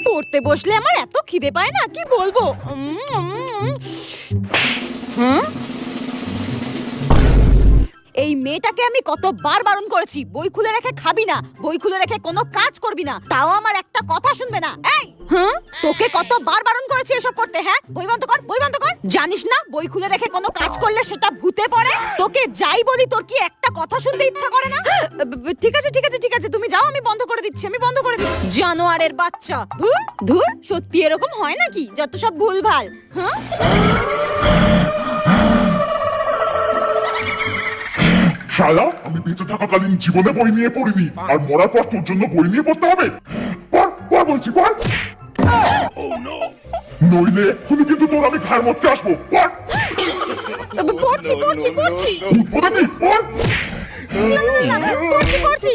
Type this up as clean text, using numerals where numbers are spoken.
পড়তে বসলে আমার এত খিদে পায় না, কি বলবো। এই মেয়েটাকে আমি কতবার বারণ করেছি, বই খুলে রেখে খাবি না, বই খুলে রেখে কোনো কাজ করবি না, তাও আমার একটা কথা শুনবে না। এই তোকে কতবার বারণ করেছি এসব করতে। হ্যাঁ, বই বন্ধ কর, বই বন্ধ কর। জানিস না বই খুলে রেখে কোনো কাজ করলে সেটা ভূতে পড়ে? তোকে যাই বলি তোর কি একটা কথা শুনতে ইচ্ছা করে না? ঠিক আছে ঠিক আছে ঠিক আছে, তুমি যাও, আমি বন্ধ করে দিচ্ছি, আমি বন্ধ করে দিচ্ছি। জানোয়ারের বাচ্চা, ধুর ধুর, সত্যি এরকম হয় নাকি? যত সব ভুলভাল। হ্যাঁ, শালা, আমি বেঁচে থাকাকালীন জীবনে বই নিয়ে পড়িনি, আর মরার পর তোর জন্য বই নিয়ে পড়তে হবে? পড় পড় বলছি, পড়। নইলে এক্ষুনি কিন্তু তোর আমি ঘাড় মরতে আসবো। পড়। পড়ছি পড়ছি পড়ছি। উঠবো নাকি? পড়। না না না, পড়ছি পড়ছি।